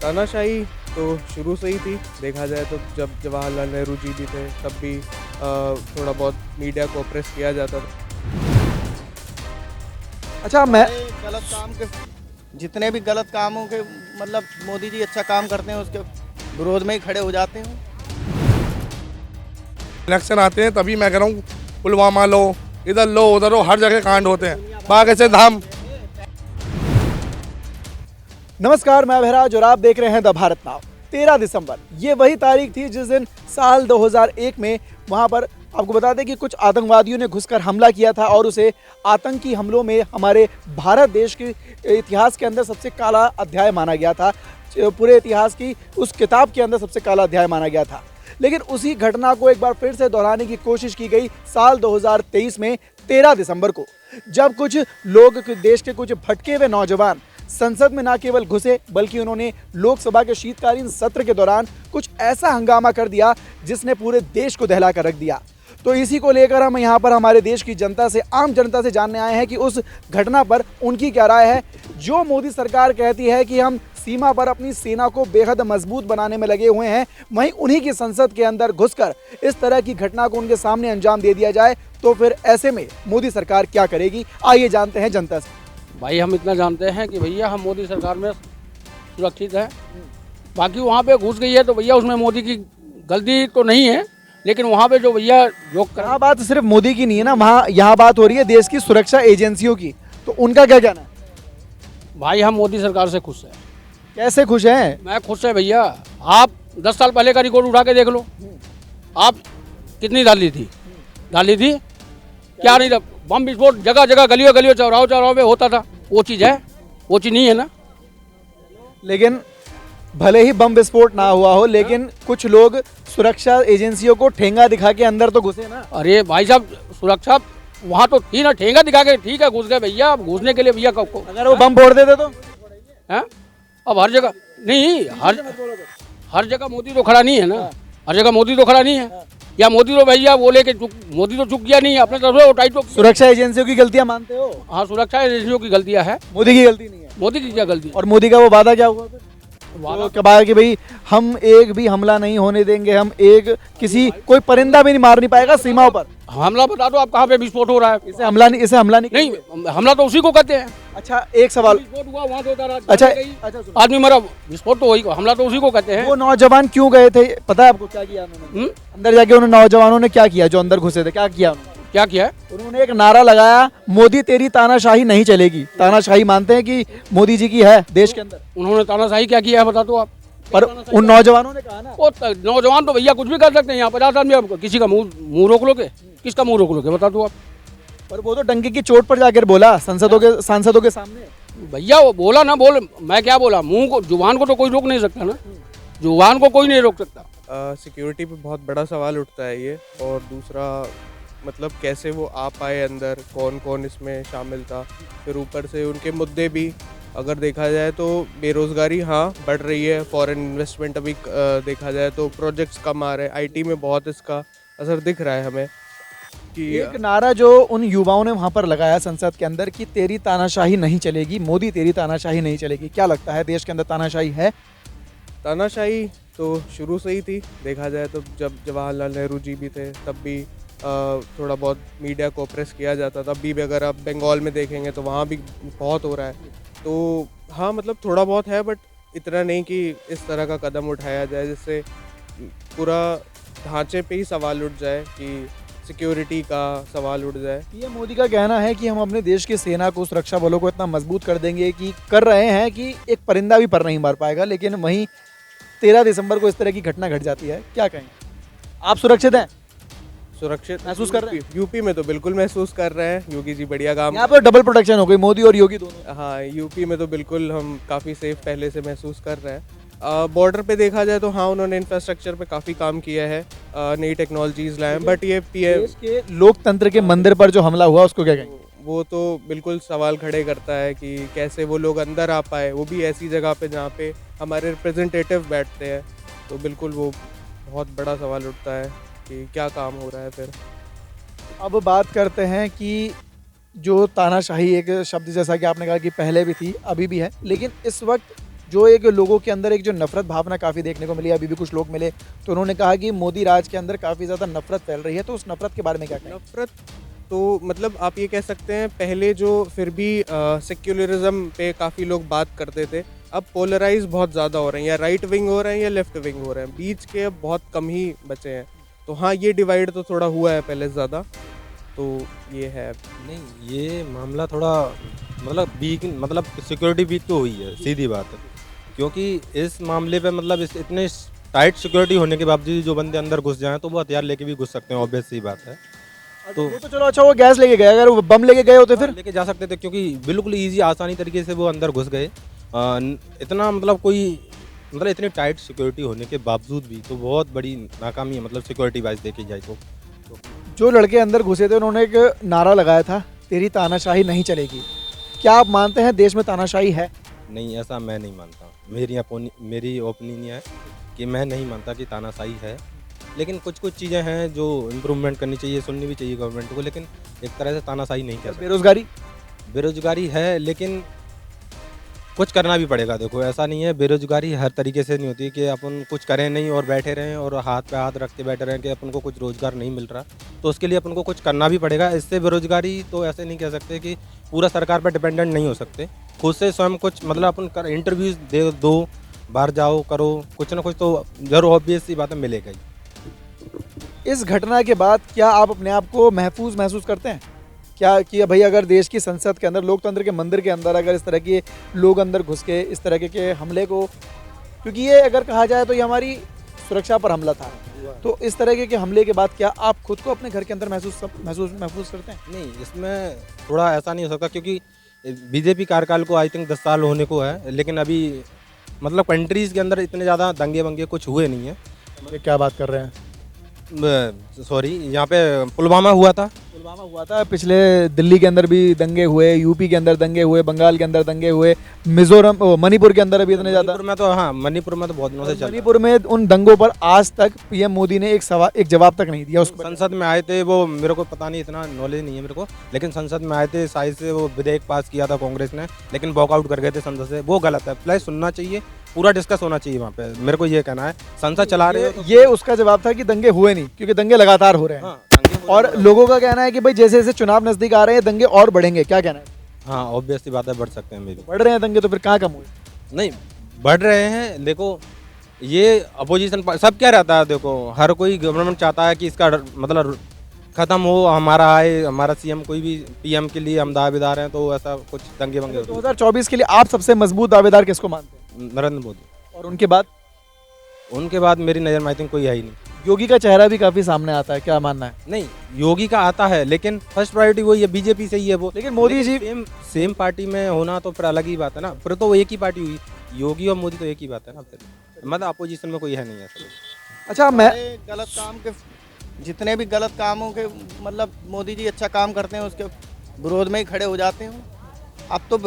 तानाशाही तो शुरू से ही थी, देखा जाए तो जब जवाहरलाल नेहरू जी भी थे तब भी थोड़ा बहुत मीडिया को ऑप्रेस किया जाता था। अच्छा मैं गलत काम के जितने भी गलत कामों के मतलब मोदी जी अच्छा काम करते हैं उसके विरोध में ही खड़े हो जाते हैं। इलेक्शन आते हैं तभी मैं कह रहा हूँ पुलवामा लो, इधर लो उधर लो, हर जगह कांड होते हैं। बाग ऐसे धाम। नमस्कार, मैं बहराज और आप देख रहे हैं द भारत नाव। 13 दिसंबर ये वही तारीख थी जिस दिन साल 2001 में वहां पर आपको बता दें कि कुछ आतंकवादियों ने घुसकर हमला किया था और उसे आतंकी हमलों में हमारे भारत देश के इतिहास के अंदर सबसे काला अध्याय माना गया था। पूरे इतिहास की उस किताब के अंदर सबसे काला अध्याय माना गया था। लेकिन उसी घटना को एक बार फिर से दोहराने की कोशिश की गई साल 2023 में 13 दिसंबर को, जब कुछ लोग देश के कुछ भटके हुए नौजवान संसद में न केवल घुसे बल्कि उन्होंने लोकसभा के शीतकालीन सत्र के दौरान कुछ ऐसा हंगामा कर दिया जिसने पूरे देश को दहला कर रख दिया। तो इसी को लेकर हम यहाँ पर हमारे देश की जनता से, आम जनता से जानने आए हैं कि उस घटना पर उनकी क्या राय है। जो मोदी सरकार कहती है कि हम सीमा पर अपनी सेना को बेहद मजबूत बनाने में लगे हुए हैं, वहीं उन्हीं की संसद के अंदर घुसकर इस तरह की घटना को उनके सामने अंजाम दे दिया जाए तो फिर ऐसे में मोदी सरकार क्या करेगी। आइए जानते हैं जनता से। भाई हम इतना जानते हैं कि भैया हम मोदी सरकार में सुरक्षित हैं। बाकी वहाँ पे घुस गई है तो भैया उसमें मोदी की गलती तो नहीं है, लेकिन वहाँ पे जो भैया जो यहाँ बात सिर्फ मोदी की नहीं है ना, वहाँ यहाँ बात हो रही है देश की सुरक्षा एजेंसियों की, तो उनका क्या कहना है? भाई हम मोदी सरकार से खुश हैं। कैसे खुश हैं? मैं खुश है भैया। आप 10 साल पहले का रिकॉर्ड उठा के देख लो, आप कितनी डाली थी क्या नहीं था। बम विस्फोट जगह जगह गलियों गलियों चौराहों में होता था। वो चीज़ है, वो चीज़ नहीं है ना। लेकिन भले ही बम विस्फोट ना हुआ हो, लेकिन कुछ लोग सुरक्षा एजेंसियों को ठेंगा दिखा के अंदर तो घुसे ना। अरे भाई साहब, सुरक्षा वहाँ तो थी ना, ठेंगा दिखा के ठीक है घुस गए भैया। अब घुसने के लिए भैया कब अगर वो बम फोड़ देते तो हैं? अब हर जगह नहीं, हर जगह मोदी तो खड़ा नहीं है ना। हर जगह मोदी तो खड़ा नहीं है, या मोदी तो भैया बोले कि मोदी तो चुक गया नहीं अपने तरफ से टाइट। सुरक्षा एजेंसियों की गलतियां मानते हो? हाँ, सुरक्षा एजेंसियों की गलतियां है, मोदी की गलती नहीं है। मोदी की क्या गलती? और मोदी का वो वादा क्या हुआ फिर? वादा कहा कि भाई हम एक भी हमला नहीं होने देंगे, हम एक किसी कोई परिंदा भी नहीं मार नहीं पाएगा सीमाओं पर। हमला बता दो आप, कहाँ पे विस्फोट हो रहा है? इसे हमला नहीं हमला तो उसी को कहते हैं। अच्छा एक सवाल, विस्फोट हुआ वहाँ से अच्छा आदमी मरा, विस्फोट तो वही, हमला तो उसी को कहते हैं। वो नौजवान क्यों गए थे पता है आपको? क्या किया उन्होंने अंदर जाके? उन नौजवानों ने क्या किया जो अंदर घुसे थे? क्या किया उन्होंने? क्या किया है? उन्होंने एक नारा लगाया, मोदी तेरी तानाशाही नहीं चलेगी। तानाशाही मानते हैं कि मोदी जी की है देश के अंदर। उन्होंने तानाशाही क्या किया है बता दो आप। पर उन नौजवानों ने कहा ना, वो नौजवान तो भैया कुछ भी कर सकते हैं। यहाँ 50 आदमी, आप किसी का मुंह रोक लोगे? किसका मुंह रोक लोगे बता दो आप। पर वो तो डंके की चोट पर जाकर बोला सांसदों के सामने। भैया वो बोला ना, बोल मैं क्या बोला? मुंह को, जुबान को तो कोई रोक नहीं सकता ना, जुबान को कोई नहीं रोक सकता। सिक्योरिटी पे बहुत बड़ा सवाल उठता है ये। और दूसरा मतलब कैसे वो आ पाए अंदर, कौन कौन इसमें शामिल था। फिर ऊपर से उनके मुद्दे भी अगर देखा जाए तो बेरोज़गारी हाँ बढ़ रही है, फॉरेन इन्वेस्टमेंट अभी देखा जाए तो प्रोजेक्ट्स कम आ रहे हैं, आईटी में बहुत इसका असर दिख रहा है हमें कि एक नारा जो उन युवाओं ने वहां पर लगाया संसद के अंदर कि तेरी तानाशाही नहीं चलेगी, मोदी तेरी तानाशाही नहीं चलेगी। क्या लगता है देश के अंदर तानाशाही है? तानाशाही तो शुरू से ही थी, देखा जाए तो जब जवाहरलाल नेहरू जी भी थे तब भी थोड़ा बहुत मीडिया को ऑप्रेस किया जाता था। अभी भी अगर आप बंगाल में देखेंगे तो वहाँ भी बहुत हो रहा है। तो हाँ मतलब थोड़ा बहुत है, बट इतना नहीं कि इस तरह का कदम उठाया जाए जिससे पूरा ढांचे पे ही सवाल उठ जाए, कि सिक्योरिटी का सवाल उठ जाए। पीएम मोदी का कहना है कि हम अपने देश की सेना को, सुरक्षा बलों को इतना मजबूत कर देंगे कि कर रहे हैं कि एक परिंदा भी पर नहीं मार पाएगा। लेकिन वहीं 13 दिसंबर को इस तरह की घटना घट जाती है। क्या कहें, आप सुरक्षित हैं? सुरक्षित महसूस कर रहे हैं? यूपी में तो बिल्कुल महसूस कर रहे हैं, योगी जी बढ़िया काम। यहाँ पर डबल प्रोटेक्शन हो गई, मोदी और योगी दोनों। हाँ, यूपी में तो बिल्कुल हम काफ़ी सेफ पहले से महसूस कर रहे हैं। बॉर्डर पे देखा जाए तो हाँ उन्होंने इंफ्रास्ट्रक्चर पे काफ़ी काम किया है, नई टेक्नोलॉजीज लाए हैं, बट ये पीएम देश के लोकतंत्र के मंदिर पर जो हमला हुआ उसको क्या कहेंगे? वो तो बिल्कुल सवाल खड़े करता है कि कैसे वो लोग अंदर आ पाए, वो भी ऐसी जगह पे जहाँ पे हमारे रिप्रेजेंटेटिव बैठते हैं। तो बिल्कुल वो बहुत बड़ा सवाल उठता है कि क्या काम हो रहा है फिर। अब बात करते हैं कि जो तानाशाही एक शब्द जैसा कि आपने कहा कि पहले भी थी अभी भी है, लेकिन इस वक्त जो एक लोगों के अंदर एक जो नफरत भावना काफ़ी देखने को मिली, अभी भी कुछ लोग मिले तो उन्होंने कहा कि मोदी राज के अंदर काफ़ी ज़्यादा नफरत फैल रही है, तो उस नफरत के बारे में क्या कहें? नफरत तो मतलब आप ये कह सकते हैं, पहले जो फिर भी सेक्युलरिज्म पे काफ़ी लोग बात करते थे, अब पोलराइज बहुत ज़्यादा हो रहे हैं, या राइट विंग हो रहे हैं या लेफ्ट विंग हो रहे हैं, बीच के अब बहुत कम ही बचे हैं। तो हाँ, ये डिवाइड तो थोड़ा हुआ है पहले ज़्यादा, तो ये है। नहीं, ये मामला थोड़ा मतलब वीक, मतलब सिक्योरिटी वीक तो हुई है, सीधी बात है। क्योंकि इस मामले पे मतलब इस इतने टाइट सिक्योरिटी होने के बावजूद जो बंदे अंदर घुस जाएं तो वो हथियार लेके भी घुस सकते हैं, ऑब्वियस सी बात है। तो वो तो चलो अच्छा, वो गैस लेके गए, अगर वो बम लेके गए होते फिर लेके जा सकते थे, क्योंकि बिल्कुल ईजी आसानी तरीके से वो अंदर घुस गए। इतना मतलब कोई मतलब इतनी टाइट सिक्योरिटी होने के बावजूद भी तो बहुत बड़ी नाकामी है, मतलब सिक्योरिटी वाइज देखी जाए तो। जो लड़के अंदर घुसे थे उन्होंने एक नारा लगाया था, तेरी तानाशाही नहीं चलेगी। क्या आप मानते हैं देश में तानाशाही है? नहीं, ऐसा मैं नहीं मानता। मेरी ओपिनियन है कि मैं नहीं मानता कि तानाशाही है, लेकिन कुछ कुछ चीज़ें हैं जो इम्प्रूवमेंट करनी चाहिए, सुननी भी चाहिए गवर्नमेंट को, लेकिन एक तरह से तानाशाही नहीं कर सकते। बेरोजगारी है, लेकिन कुछ करना भी पड़ेगा। देखो, ऐसा नहीं है, बेरोजगारी हर तरीके से नहीं होती कि अपन कुछ करें नहीं और बैठे रहें और हाथ पे हाथ रख के बैठे रहें कि अपन को कुछ रोज़गार नहीं मिल रहा। तो उसके लिए अपन को कुछ करना भी पड़ेगा। इससे बेरोजगारी तो ऐसे नहीं कह सकते कि पूरा सरकार पर डिपेंडेंट नहीं हो सकते। खुद से स्वयं कुछ मतलब अपन इंटरव्यूज़ दो, बाहर जाओ, करो, कुछ ना कुछ तो जरूर ऑब्वियस सी बात है मिलेगा ही। इस घटना के बाद क्या आप अपने आप को महसूस करते हैं क्या कि भाई अगर देश की संसद के अंदर, लोकतंत्र के मंदिर के अंदर अगर इस तरह के लोग अंदर घुस के इस तरह के हमले को, क्योंकि ये अगर कहा जाए तो ये हमारी सुरक्षा पर हमला था, तो इस तरह के हमले के बाद क्या आप खुद को अपने घर के अंदर महसूस करते हैं? नहीं, इसमें थोड़ा ऐसा नहीं हो सकता, क्योंकि बीजेपी कार्यकाल को आई थिंक 10 साल होने को है, लेकिन अभी मतलब कंट्रीज़ के अंदर इतने ज़्यादा दंगे वंगे कुछ हुए नहीं हैं। ये क्या बात कर रहे हैं? सॉरी, यहाँ पे पुलवामा हुआ था, पिछले दिल्ली के अंदर भी दंगे हुए, यूपी के अंदर दंगे हुए, बंगाल के अंदर दंगे हुए, मिजोरम मणिपुर के अंदर अभी इतने ज़्यादा। मणिपुर में तो हाँ, मणिपुर में तो बहुत दिनों से चल रहा है। मणिपुर में उन दंगों पर आज तक पीएम मोदी ने एक जवाब तक नहीं दिया उसको। संसद में आए थे वो, मेरे को पता नहीं, इतना नॉलेज नहीं है मेरे को, लेकिन संसद में आए थे, शायद से वो विधेयक पास किया था कांग्रेस ने, लेकिन वॉकआउट कर गए थे संसद से। वो गलत है, प्लस सुनना चाहिए, पूरा डिस्कस होना चाहिए वहाँ पे, मेरे को ये कहना है। संसद चला रहे हो, ये उसका जवाब था कि दंगे हुए नहीं, क्योंकि दंगे लगातार हो रहे हैं। हाँ, और लोगों का कहना है कि भाई जैसे जैसे चुनाव नजदीक आ रहे हैं दंगे और बढ़ेंगे, क्या कहना है? हाँ, ऑब्वियस सी बात है, बढ़ सकते हैं मेरी। बढ़ रहे हैं दंगे तो फिर कहाँ कम हुए? नहीं, बढ़ रहे हैं। देखो, ये अपोजिशन सब क्या रहता है, देखो हर कोई गवर्नमेंट चाहता है कि इसका मतलब खत्म हो, हमारा आए, हमारा सीएम कोई भी पीएम के लिए हम दावेदार हैं, तो ऐसा कुछ दंगे वंगे। 2024 के लिए आप सबसे मजबूत दावेदार किसको मानते हैं? नरेंद्र मोदी। और उनके बाद मेरी नज़र में आई थिंक कोई है ही नहीं। योगी का चेहरा भी काफी सामने आता है, क्या मानना है? नहीं, योगी का आता है, लेकिन फर्स्ट प्रायोरिटी वही है, बीजेपी से ही है वो। लेकिन मोदी जी सेम पार्टी में होना तो फिर अलग ही बात है ना, फिर तो वो एक ही पार्टी हुई, योगी और मोदी तो एक ही बात है ना, फिर मतलब अपोजिशन में कोई है नहीं ऐसा। अच्छा, मैं गलत काम के जितने भी गलत कामों के मतलब मोदी जी अच्छा काम करते हैं उसके विरोध में ही खड़े हो जाते हैं। अब तो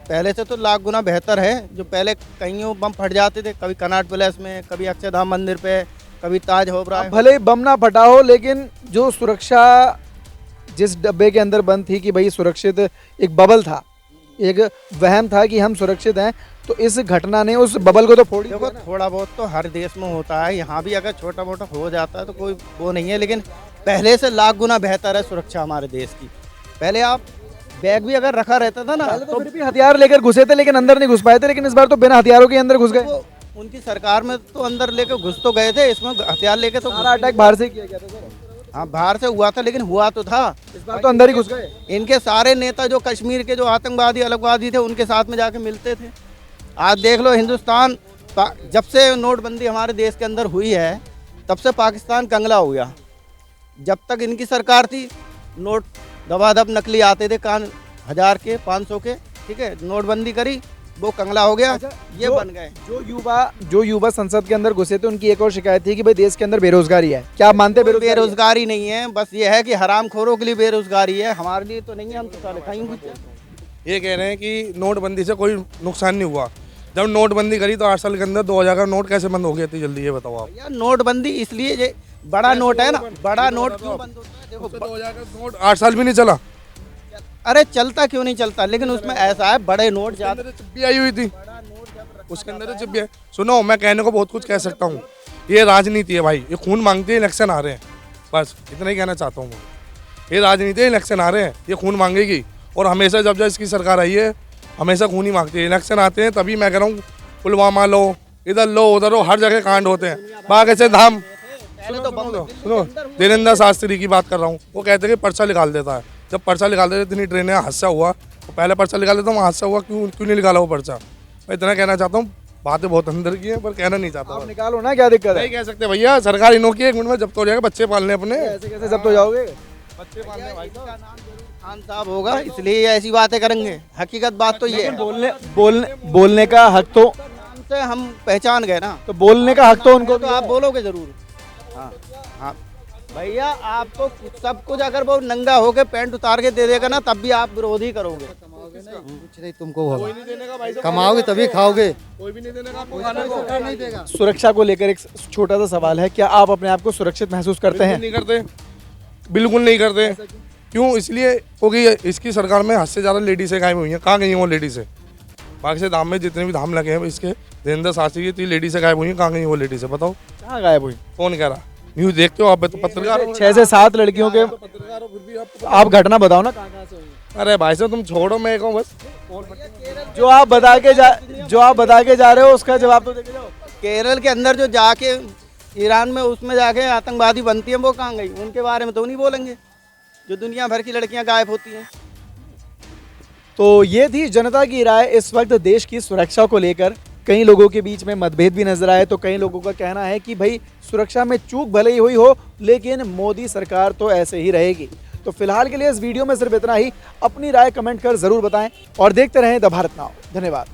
पहले से तो लाख गुना बेहतर है। जो पहले कहीं बम फट जाते थे, कभी कनॉट पैलेस में, कभी अक्षरधाम मंदिर पे, कभी ताज होबरा। भले ही बम ना फटा हो, लेकिन जो सुरक्षा जिस डब्बे के अंदर बंद थी कि भाई सुरक्षित, एक बबल था, एक वहम था कि हम सुरक्षित हैं, तो इस घटना ने उस बबल को तो फोड़ दिया। देखो, थोड़ा बहुत तो हर देश में होता है, यहाँ भी अगर छोटा मोटा हो जाता है तो कोई वो नहीं है, लेकिन पहले से लाख गुना बेहतर है सुरक्षा हमारे देश की। पहले आप बैग भी अगर रखा रहता था ना तो फिर भी हथियार लेकर घुसे थे, लेकिन अंदर नहीं घुस पाए थे, लेकिन इस बार तो बिना हथियारों के अंदर घुस गए। वो उनकी सरकार में तो अंदर लेके घुस तो गए थे, इसमें हथियार लेके तो सारा अटैक बाहर से किया गया था सर। हाँ, बाहर से हुआ था, लेकिन हुआ तो था। इस बार तो अंदर ही घुस गए। इनके सारे नेता जो कश्मीर के जो आतंकवादी अलगवादी थे उनके साथ में जाके मिलते थे। आज देख लो, हिंदुस्तान जब से नोटबंदी हमारे देश के अंदर हुई है तब से पाकिस्तान कंगला हो गया। जब तक इनकी सरकार थी, नोट दबादब नकली आते थे, 1000 के 500 के, ठीक है, नोटबंदी करी, वो कंगला हो गया। ये बन गए। जो युवा संसद के अंदर घुसे थे उनकी एक और शिकायत थी कि भाई देश के अंदर बेरोजगारी है। क्या आप मानते हैं बेरोजगारी नहीं है, बस ये है कि हरामखोरों के लिए बेरोजगारी है, हमारे लिए तो नहीं है। हम तो साले खाएंगे। ये कह रहे हैं कि नोटबंदी से कोई नुकसान नहीं हुआ। जब नोटबंदी करी तो 8 साल के अंदर 2000 का नोट कैसे बंद हो गया इतनी जल्दी, ये बताओ आप। यार, नोटबंदी इसलिए ये बड़ा नोट है ना, बड़ा नोट क्यों बंद होता है? देखो, 2000 का नोट 8 साल भी नहीं चला। अरे चलता क्यों नहीं चलता, लेकिन उसमें ऐसा है, बड़े नोट ज्यादा भी आई हुई थी। उसके अंदर जो चिप है। सुनो, मैं कहने को बहुत कुछ कह सकता हूँ, ये राजनीति है भाई, ये खून मांगती है, इलेक्शन आ रहे हैं, बस इतना ही कहना चाहता हूँ मैं। ये राजनीति है, इलेक्शन आ रहे हैं, ये खून मांगेगी। और हमेशा जब इसकी सरकार आई है, हमेशा खून ही मांगती है। इलेक्शन आते हैं तभी मैं कह रहा हूँ, पुलवामा लो, इधर लो, उधर लो, हर जगह कांड होते हैं। बाकी से धाम सुनो, देवेंद्र शास्त्री की बात कर रहा हूँ, वो कहते हैं कि पर्चा निकाल देता है। जब पर्चा निकाल देते इतनी ट्रेनें हादसा हुआ, तो पहले पर्चा निकाल देता हूँ, हादसा हुआ, क्यों नहीं निकाला वो पर्चा? मैं इतना कहना चाहता हूँ, बातें बहुत अंदर की हैं पर कहना नहीं चाहता। आप निकालो ना, क्या दिक्कत है? नहीं कह सकते भैया, सरकार इनो की 1 मिनट में जब्त हो जाएगा, बच्चे पालने अपने। ऐसे कैसे जब्त हो जाओगे? बच्चे पालने भाई इसका नाम जरूर खान साहब होगा, इसलिए ये ऐसी बातें करेंगे। हकीकत बात तो ये है, बोलने का हक तो, नाम से हम पहचान गए ना, तो बोलने का हक तो उनको तो आप बोलोगे जरूर। हाँ हाँ भैया, आपको सब कुछ अगर वो नंगा होके पैंट उतार के दे देगा ना, तब भी आप विरोध ही करोगे। कुछ नहीं तुमको होगा, कमाओगे तभी खाओगे। कोई भी नहीं देने का आपको खाने को। नहीं देगा। सुरक्षा को लेकर एक छोटा सा सवाल है, क्या आप अपने आप को सुरक्षित महसूस करते हैं? नहीं करते, बिल्कुल नहीं करते। क्यों? इसलिए क्योंकि इसकी सरकार में हद से ज़्यादा लेडीज़ें गायब हुई हैं। कहाँ गई हैं वो लेडीज़ें? बाकी से धाम में जितने भी धाम लगे हैं इसके, देवेंद्र शास्त्री की लेडीज़ें गायब हुई हैं। कहाँ गई वो लेडीज़ें? बताओ कहाँ गायब हुई? कौन कह रहा? न्यूज़ देखते हो आप? तो पत्रकार हो। 6 से 7 लड़कियों के, पत्रकार हो फिर भी आप घटना बताओ ना, कहाँ से हुई? अरे भाई साहब तुम छोड़ो, मैं कहूँ बस। जो आप बता के जा रहे हो उसका जवाब तो देके जाओ। केरल के अंदर जो जाके ईरान में उसमें जाके आतंकवादी बनती हैं, वो कहाँ गई? उनके बारे में तो नहीं बोलेंगे, जो दुनिया भर की लड़कियां गायब होती हैं। तो ये थी जनता की राय। इस वक्त देश की सुरक्षा को लेकर कई लोगों के बीच में मतभेद भी नजर आए। तो कई लोगों का कहना है कि भाई सुरक्षा में चूक भले ही हुई हो, लेकिन मोदी सरकार तो ऐसे ही रहेगी। तो फिलहाल के लिए इस वीडियो में सिर्फ इतना ही। अपनी राय कमेंट कर जरूर बताएं और देखते रहें द भारत नाउ। धन्यवाद।